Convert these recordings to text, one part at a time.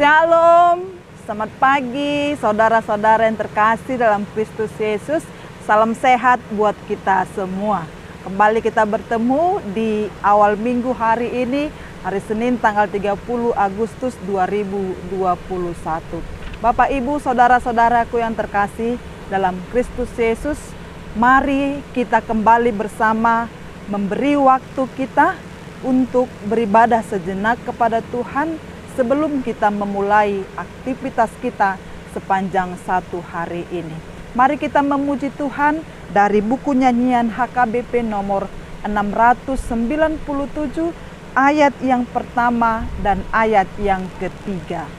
Shalom, selamat pagi saudara-saudara yang terkasih dalam Kristus Yesus. Salam sehat buat kita semua. Kembali kita bertemu di awal minggu hari ini, hari Senin tanggal 30 Agustus 2021. Bapak Ibu, saudara-saudaraku yang terkasih dalam Kristus Yesus, mari kita kembali bersama memberi waktu kita untuk beribadah sejenak kepada Tuhan sebelum kita memulai aktivitas kita sepanjang satu hari ini. Mari kita memuji Tuhan dari buku nyanyian HKBP nomor 697 ayat yang pertama dan ayat yang ketiga.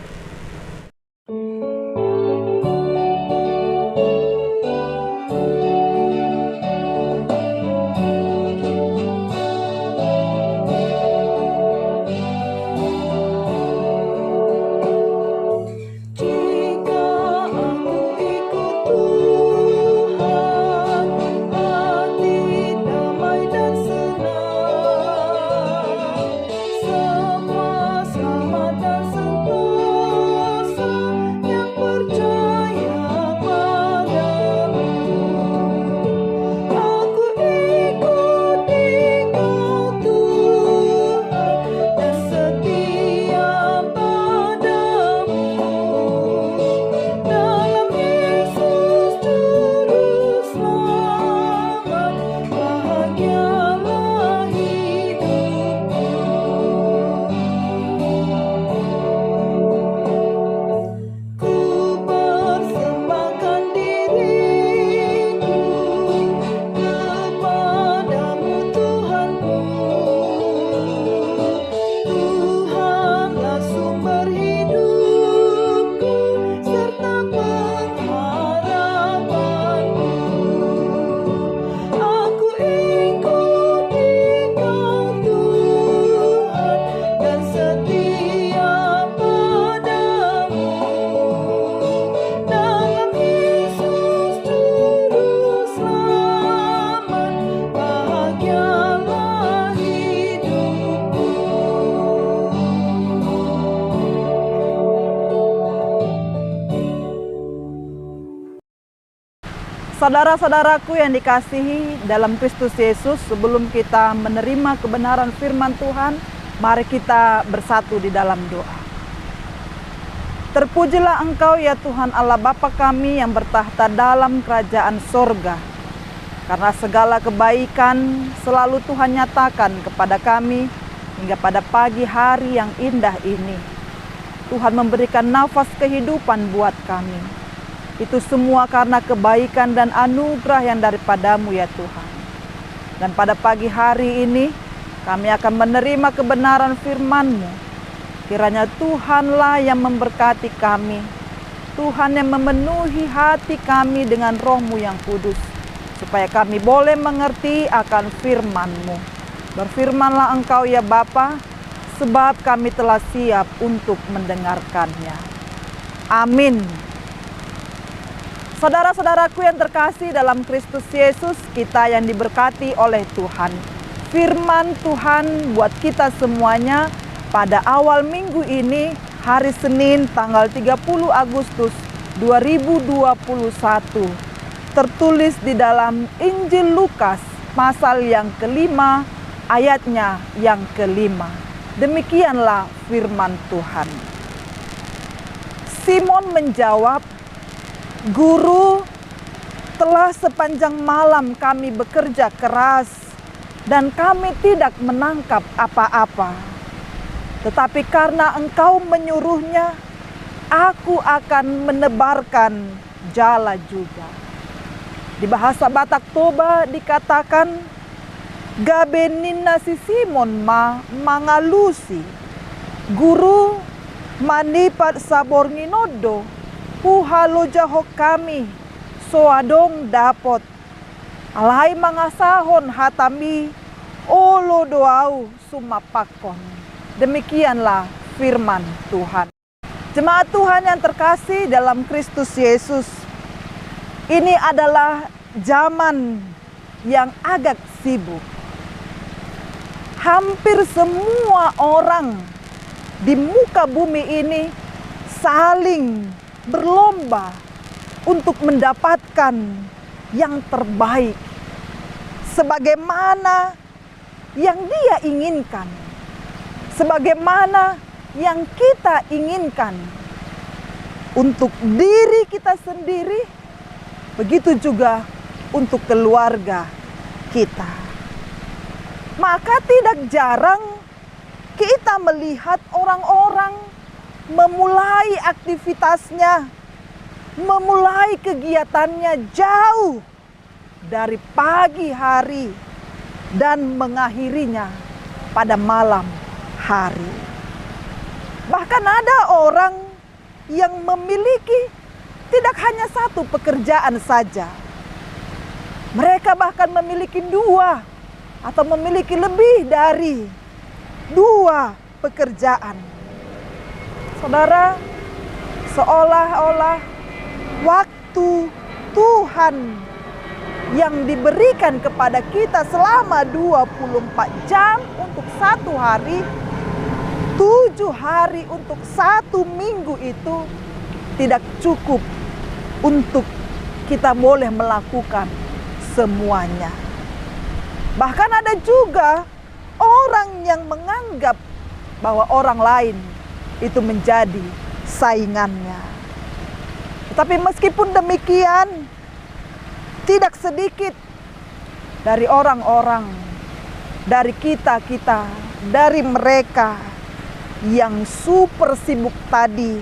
Saudara-saudaraku yang dikasihi dalam Kristus Yesus, sebelum kita menerima kebenaran firman Tuhan, mari kita bersatu di dalam doa. Terpujilah Engkau ya Tuhan Allah Bapa kami yang bertahta dalam kerajaan sorga. Karena segala kebaikan selalu Tuhan nyatakan kepada kami hingga pada pagi hari yang indah ini. Tuhan memberikan nafas kehidupan buat kami. Itu semua karena kebaikan dan anugerah yang daripadamu ya Tuhan. Dan pada pagi hari ini kami akan menerima kebenaran firman-Mu. Kiranya Tuhanlah yang memberkati kami. Tuhan yang memenuhi hati kami dengan Roh-Mu yang kudus. Supaya kami boleh mengerti akan firman-Mu. Berfirmanlah Engkau ya Bapa, sebab kami telah siap untuk mendengarkannya. Amin. Saudara-saudaraku yang terkasih dalam Kristus Yesus, kita yang diberkati oleh Tuhan. Firman Tuhan buat kita semuanya pada awal minggu ini, hari Senin tanggal 30 Agustus 2021. Tertulis di dalam Injil Lukas pasal yang kelima, ayatnya yang kelima. Demikianlah firman Tuhan. Simon menjawab, Guru, telah sepanjang malam kami bekerja keras dan kami tidak menangkap apa-apa. Tetapi karena Engkau menyuruhnya, aku akan menebarkan jala juga. Di bahasa Batak Toba dikatakan, Gabenina si Simon mangalusi. Guru, manipat sabor nginodo. Puhalo jahok kami, soadong dapot. Alai mangasahon hatami, olo doau sumapakon. Demikianlah firman Tuhan. Jemaat Tuhan yang terkasih dalam Kristus Yesus, ini adalah zaman yang agak sibuk. Hampir semua orang di muka bumi ini saling berlomba untuk mendapatkan yang terbaik sebagaimana yang Dia inginkan, sebagaimana yang kita inginkan untuk diri kita sendiri, begitu juga untuk keluarga kita. Maka tidak jarang kita melihat orang-orang memulai aktivitasnya, memulai kegiatannya jauh dari pagi hari dan mengakhirinya pada malam hari. Bahkan ada orang yang memiliki tidak hanya satu pekerjaan saja. Mereka bahkan memiliki dua atau memiliki lebih dari dua pekerjaan. Saudara, seolah-olah waktu Tuhan yang diberikan kepada kita selama 24 jam untuk satu hari, 7 hari untuk satu minggu itu tidak cukup untuk kita boleh melakukan semuanya. Bahkan ada juga orang yang menganggap bahwa orang lain itu menjadi saingannya. Tetapi meskipun demikian, tidak sedikit dari orang-orang, dari kita-kita, dari mereka yang super sibuk tadi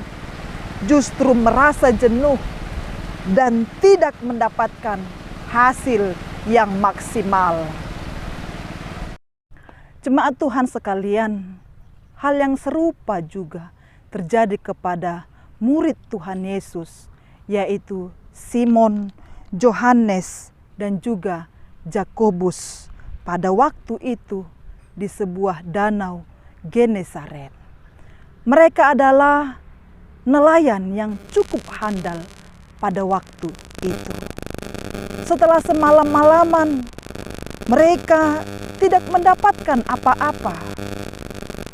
justru merasa jenuh dan tidak mendapatkan hasil yang maksimal. Jemaat Tuhan sekalian, hal yang serupa juga terjadi kepada murid Tuhan Yesus, yaitu Simon, Yohanes, dan juga Yakobus pada waktu itu di sebuah danau Genesaret. Mereka adalah nelayan yang cukup handal pada waktu itu. Setelah semalam-malaman, mereka tidak mendapatkan apa-apa.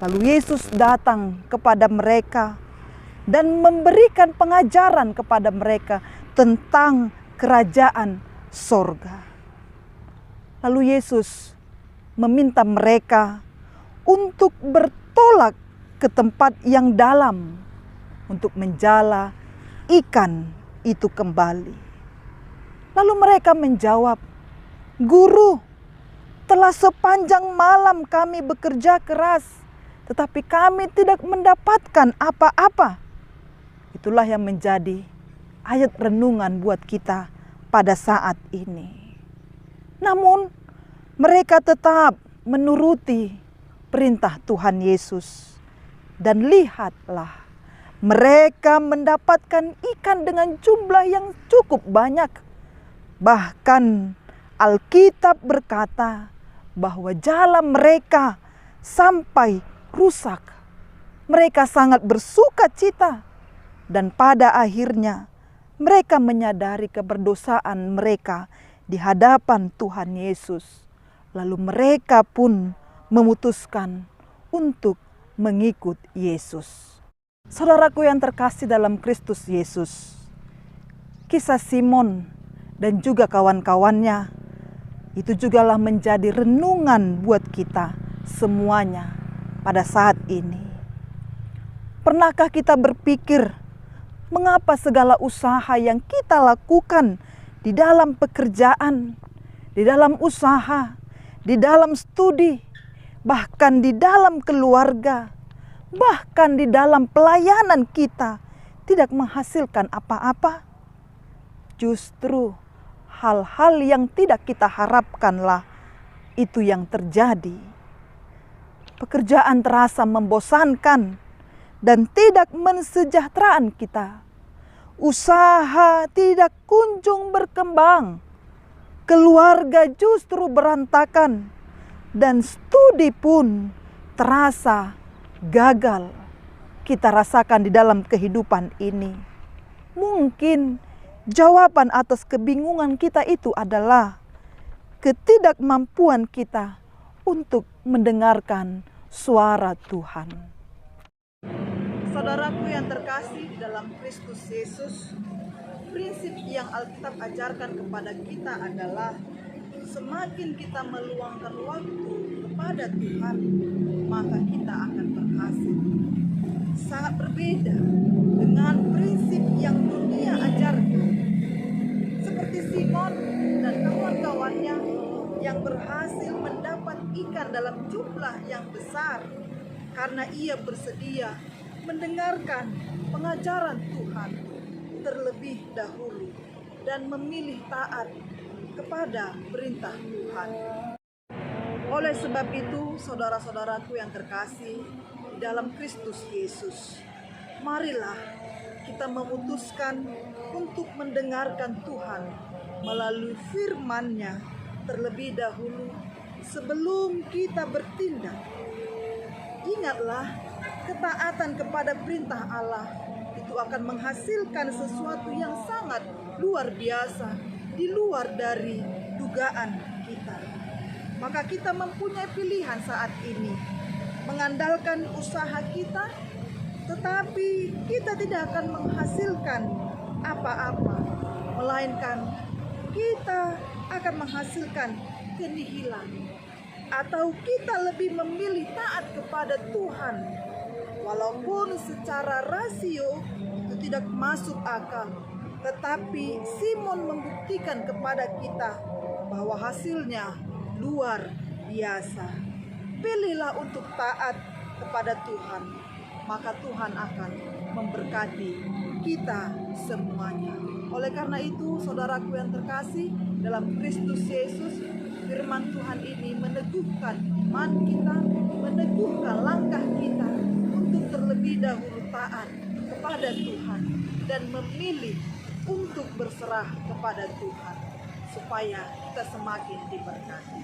Lalu Yesus datang kepada mereka dan memberikan pengajaran kepada mereka tentang kerajaan sorga. Lalu Yesus meminta mereka untuk bertolak ke tempat yang dalam untuk menjala ikan itu kembali. Lalu mereka menjawab, "Guru, telah sepanjang malam kami bekerja keras, tetapi kami tidak mendapatkan apa-apa." Itulah yang menjadi ayat renungan buat kita pada saat ini. Namun mereka tetap menuruti perintah Tuhan Yesus. Dan lihatlah, mereka mendapatkan ikan dengan jumlah yang cukup banyak. Bahkan Alkitab berkata bahwa jala mereka sampai rusak. Mereka sangat bersuka cita. Dan pada akhirnya mereka menyadari keberdosaan mereka di hadapan Tuhan Yesus. Lalu mereka pun memutuskan untuk mengikut Yesus. Saudaraku yang terkasih dalam Kristus Yesus, kisah Simon dan juga kawan-kawannya itu jugalah menjadi renungan buat kita semuanya pada saat ini. Pernahkah kita berpikir, mengapa segala usaha yang kita lakukan di dalam pekerjaan, di dalam usaha, di dalam studi, bahkan di dalam keluarga, bahkan di dalam pelayanan kita tidak menghasilkan apa-apa? Justru hal-hal yang tidak kita harapkanlah itu yang terjadi. Pekerjaan terasa membosankan dan tidak mensejahteraan kita. Usaha tidak kunjung berkembang. Keluarga justru berantakan. Dan studi pun terasa gagal kita rasakan di dalam kehidupan ini. Mungkin jawaban atas kebingungan kita itu adalah ketidakmampuan kita untuk mendengarkan suara Tuhan. Saudaraku yang terkasih di dalam Kristus Yesus, prinsip yang Alkitab ajarkan kepada kita adalah semakin kita meluangkan waktu kepada Tuhan, maka kita akan berhasil. Sangat berbeda dengan prinsip yang dunia ajarkan. Seperti Simon dan kawan-kawannya yang berhasil mendapat ikan dalam jumlah yang besar karena ia bersedia mendengarkan pengajaran Tuhan terlebih dahulu dan memilih taat kepada perintah Tuhan. Oleh sebab itu, saudara-saudaraku yang terkasih di dalam Kristus Yesus, marilah kita memutuskan untuk mendengarkan Tuhan melalui firman-Nya terlebih dahulu sebelum kita bertindak. Ingatlah, ketaatan kepada perintah Allah itu akan menghasilkan sesuatu yang sangat luar biasa, di luar dari dugaan kita. Maka kita mempunyai pilihan saat ini, mengandalkan usaha kita, tetapi kita tidak akan menghasilkan apa-apa, melainkan kita akan menghasilkan kenihilan. Atau kita lebih memilih taat kepada Tuhan, walaupun secara rasio itu tidak masuk akal, tetapi Simon membuktikan kepada kita bahwa hasilnya luar biasa. Pilihlah untuk taat kepada Tuhan, maka Tuhan akan memberkati kita semuanya. Oleh karena itu, saudaraku yang terkasih dalam Kristus Yesus, firman Tuhan ini meneguhkan iman kita, meneguhkan langkah kita untuk terlebih dahulu taat kepada Tuhan dan memilih untuk berserah kepada Tuhan supaya kita semakin diberkati.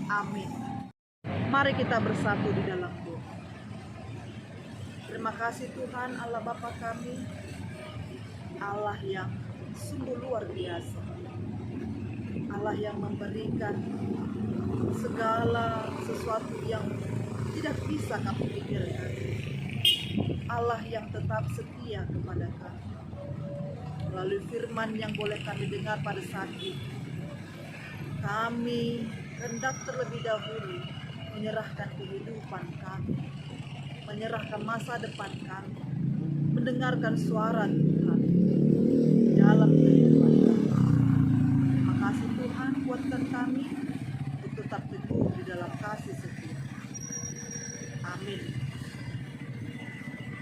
Amin. Mari kita bersatu di dalam doa. Terima kasih Tuhan Allah Bapa kami, Allah yang sungguh luar biasa, Allah yang memberikan segala sesuatu yang tidak bisa kami pikirkan, Allah yang tetap setia kepada kami. Melalui firman yang boleh kami dengar pada saat ini, kami hendak terlebih dahulu menyerahkan kehidupan kami, menyerahkan masa depan kami, mendengarkan suara Tuhan dalam kehidupan kami. Terima kasih Tuhan, kuatkan kami untuk tetap teguh di dalam kasih setia. Amin.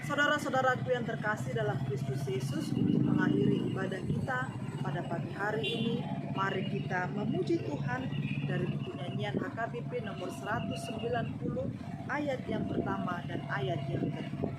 Saudara-saudaraku yang terkasih dalam Kristus Yesus, untuk mengakhiri ibadah kita pada pagi hari ini, mari kita memuji Tuhan dari buku nyanyian HKBP nomor 190 ayat yang pertama dan ayat yang kedua.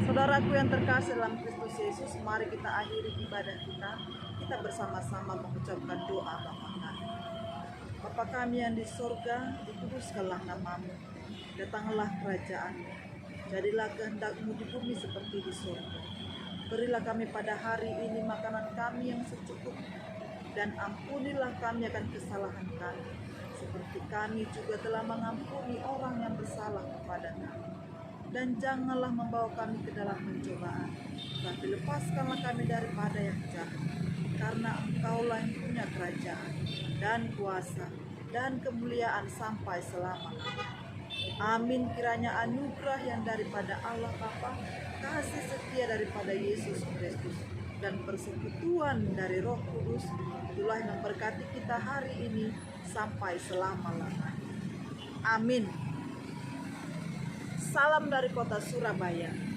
Saudaraku yang terkasih dalam Kristus Yesus, mari kita akhiri ibadah kita. Kita bersama-sama mengucapkan doa Bapa kami. Bapa kami yang di sorga, dikuduskanlah namamu. Datanglah kerajaan-Mu. Jadilah kehendak-Mu di bumi seperti di surga. Berilah kami pada hari ini makanan kami yang secukupnya, dan ampunilah kami akan kesalahan kami, seperti kami juga telah mengampuni orang yang bersalah kepada kami. Dan janganlah membawa kami ke dalam pencobaan, tapi lepaskanlah kami daripada yang jahat. Karena Engkaulah yang punya kerajaan, dan kuasa, dan kemuliaan sampai selama-lamanya. Amin. Kiranya anugerah yang daripada Allah Bapa, kasih setia daripada Yesus Kristus, dan persekutuan dari Roh Kudus itulah yang memberkati kita hari ini sampai selama-lamanya. Amin. Salam dari kota Surabaya.